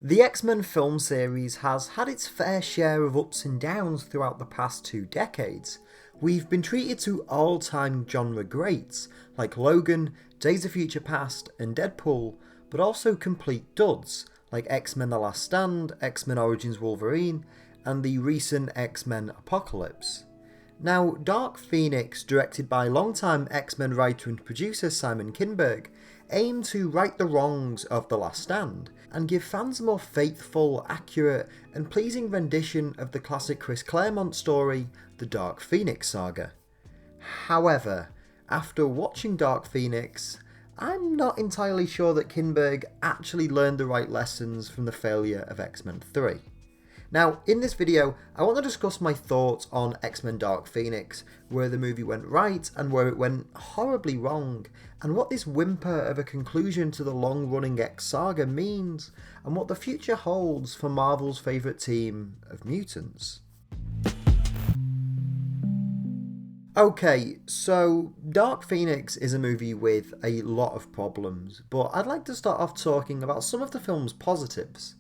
The X-Men film series has had its fair share of ups and downs throughout the past 2 decades. We've been treated to all-time genre greats like Logan, Days of Future Past and Deadpool, but also complete duds like X-Men The Last Stand, X-Men Origins Wolverine, and the recent X-Men Apocalypse. Now, Dark Phoenix, directed by longtime X-Men writer and producer Simon Kinberg, aimed to right the wrongs of The Last Stand and give fans a more faithful, accurate, and pleasing rendition of the classic Chris Claremont story, The Dark Phoenix Saga. However, after watching Dark Phoenix, I'm not entirely sure that Kinberg actually learned the right lessons from the failure of X-Men 3. Now, in this video, I want to discuss my thoughts on X-Men Dark Phoenix, where the movie went right and where it went horribly wrong, and what this whimper of a conclusion to the long-running X-saga means, and what the future holds for Marvel's favourite team of mutants. Okay, so Dark Phoenix is a movie with a lot of problems, but I'd like to start off talking about some of the film's positives.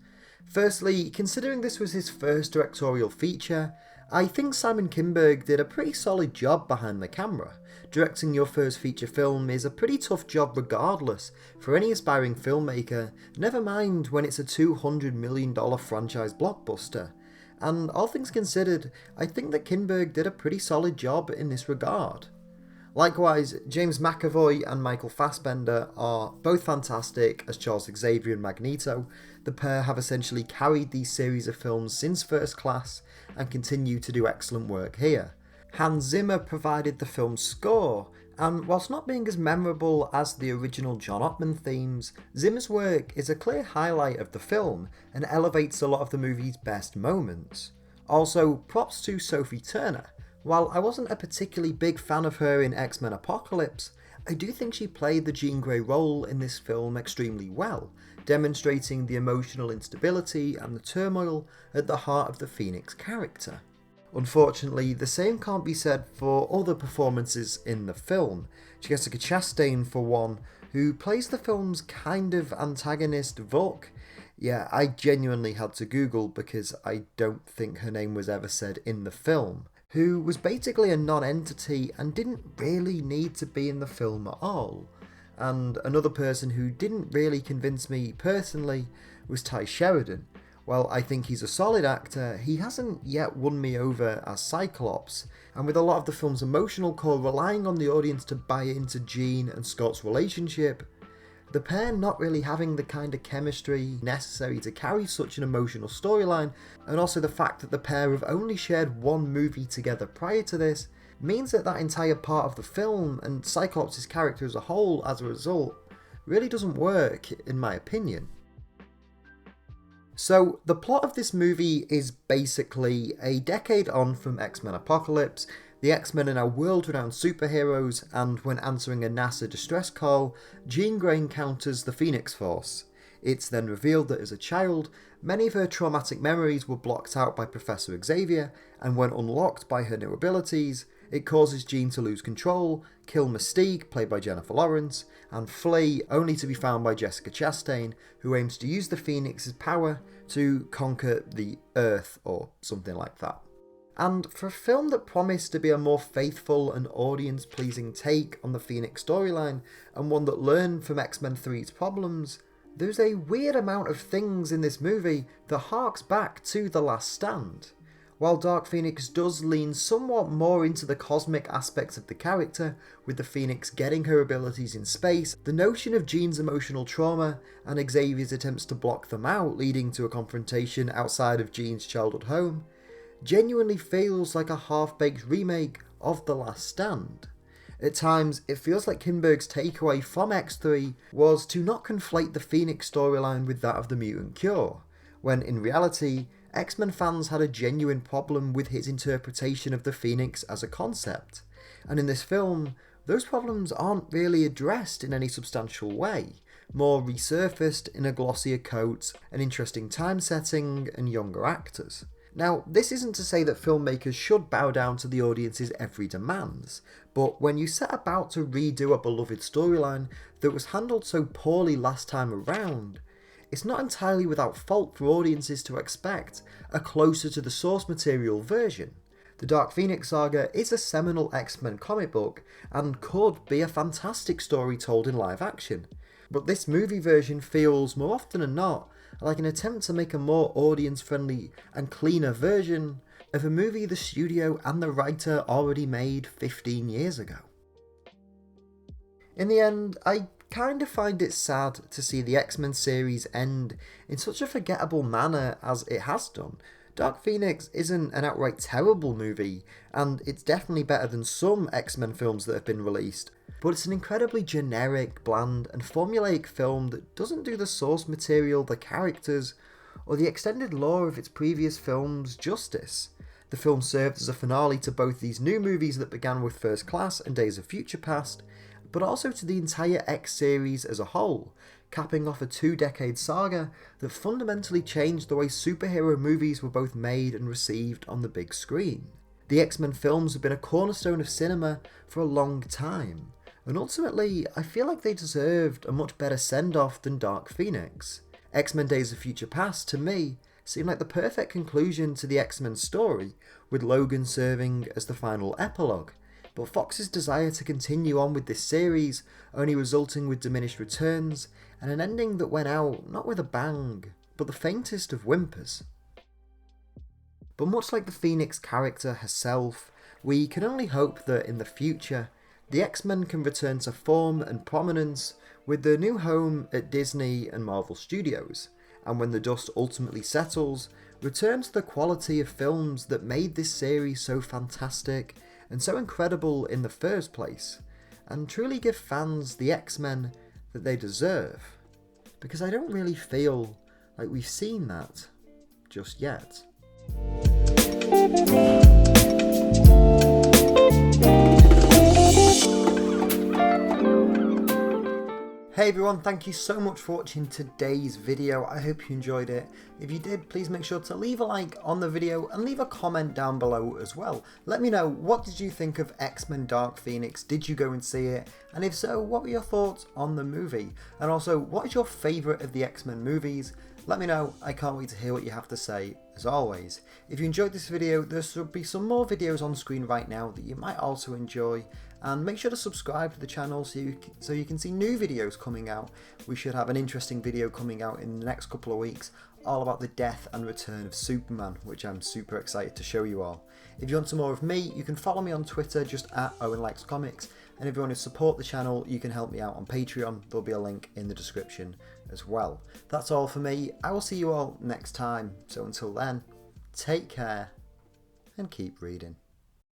Firstly, considering this was his first directorial feature, I think Simon Kinberg did a pretty solid job behind the camera. Directing your first feature film is a pretty tough job regardless for any aspiring filmmaker, never mind when it's a $200 million franchise blockbuster. And all things considered, I think that Kinberg did a pretty solid job in this regard. Likewise, James McAvoy and Michael Fassbender are both fantastic as Charles Xavier and Magneto. The pair have essentially carried these series of films since First Class and continue to do excellent work here. Hans Zimmer provided the film's score, and whilst not being as memorable as the original John Ottman themes, Zimmer's work is a clear highlight of the film and elevates a lot of the movie's best moments. Also, props to Sophie Turner. While I wasn't a particularly big fan of her in X-Men Apocalypse, I do think she played the Jean Grey role in this film extremely well, demonstrating the emotional instability and the turmoil at the heart of the Phoenix character. Unfortunately, the same can't be said for other performances in the film. Jessica Chastain, for one, who plays the film's kind of antagonist Vuk. Yeah, I genuinely had to Google because I don't think her name was ever said in the film. Who was basically a non-entity and didn't really need to be in the film at all. And another person who didn't really convince me personally was Ty Sheridan. While I think he's a solid actor, he hasn't yet won me over as Cyclops, and with a lot of the film's emotional core relying on the audience to buy into Jean and Scott's relationship, the pair not really having the kind of chemistry necessary to carry such an emotional storyline, and also the fact that the pair have only shared one movie together prior to this, means that that entire part of the film, and Cyclops' character as a whole as a result, really doesn't work, in my opinion. So, the plot of this movie is basically a decade on from X-Men Apocalypse. The X-Men are now world-renowned superheroes, and when answering a NASA distress call, Jean Grey encounters the Phoenix Force. It's then revealed that as a child, many of her traumatic memories were blocked out by Professor Xavier, and when unlocked by her new abilities, it causes Jean to lose control, kill Mystique, played by Jennifer Lawrence, and flee, only to be found by Jessica Chastain, who aims to use the Phoenix's power to conquer the Earth, or something like that. And for a film that promised to be a more faithful and audience-pleasing take on the Phoenix storyline, and one that learned from X-Men 3's problems, there's a weird amount of things in this movie that harks back to The Last Stand. While Dark Phoenix does lean somewhat more into the cosmic aspects of the character, with the Phoenix getting her abilities in space, the notion of Jean's emotional trauma and Xavier's attempts to block them out, leading to a confrontation outside of Jean's childhood home, genuinely feels like a half-baked remake of The Last Stand. At times, it feels like Kinberg's takeaway from X3 was to not conflate the Phoenix storyline with that of the mutant cure, when in reality, X-Men fans had a genuine problem with his interpretation of the Phoenix as a concept, and in this film, those problems aren't really addressed in any substantial way, more resurfaced in a glossier coat, an interesting time setting, and younger actors. Now, this isn't to say that filmmakers should bow down to the audience's every demands, but when you set about to redo a beloved storyline that was handled so poorly last time around, it's not entirely without fault for audiences to expect a closer to the source material version. The Dark Phoenix Saga is a seminal X-Men comic book and could be a fantastic story told in live action, but this movie version feels, more often than not, like an attempt to make a more audience-friendly and cleaner version of a movie the studio and the writer already made 15 years ago. In the end, I kind of find it sad to see the X-Men series end in such a forgettable manner as it has done. Dark Phoenix isn't an outright terrible movie, and it's definitely better than some X-Men films that have been released, but it's an incredibly generic, bland, and formulaic film that doesn't do the source material, the characters, or the extended lore of its previous films justice. The film served as a finale to both these new movies that began with First Class and Days of Future Past, but also to the entire X series as a whole, capping off a 2-decade saga that fundamentally changed the way superhero movies were both made and received on the big screen. The X-Men films have been a cornerstone of cinema for a long time, and ultimately I feel like they deserved a much better send-off than Dark Phoenix. X-Men Days of Future Past, to me, seemed like the perfect conclusion to the X-Men story, with Logan serving as the final epilogue. But Fox's desire to continue on with this series only resulting with diminished returns and an ending that went out not with a bang, but the faintest of whimpers. But much like the Phoenix character herself, we can only hope that in the future, the X-Men can return to form and prominence with their new home at Disney and Marvel Studios, and when the dust ultimately settles, return to the quality of films that made this series so fantastic and so incredible in the first place, and truly give fans the X-Men that they deserve, because I don't really feel like we've seen that just yet. Hey everyone, thank you so much for watching today's video. I hope you enjoyed it. If you did, please make sure to leave a like on the video and leave a comment down below as well. Let me know, what did you think of X-Men Dark Phoenix? Did you go and see it? And if so, what were your thoughts on the movie? And also, what is your favourite of the X-Men movies? Let me know, I can't wait to hear what you have to say, as always. If you enjoyed this video, there should be some more videos on screen right now that you might also enjoy. And make sure to subscribe to the channel so you can see new videos coming out. We should have an interesting video coming out in the next couple of weeks, all about the death and return of Superman, which I'm super excited to show you all. If you want some more of me, you can follow me on Twitter, just at Owen Likes Comics. And if you want to support the channel, you can help me out on Patreon. There'll be a link in the description as well. That's all for me. I will see you all next time. So until then, take care and keep reading.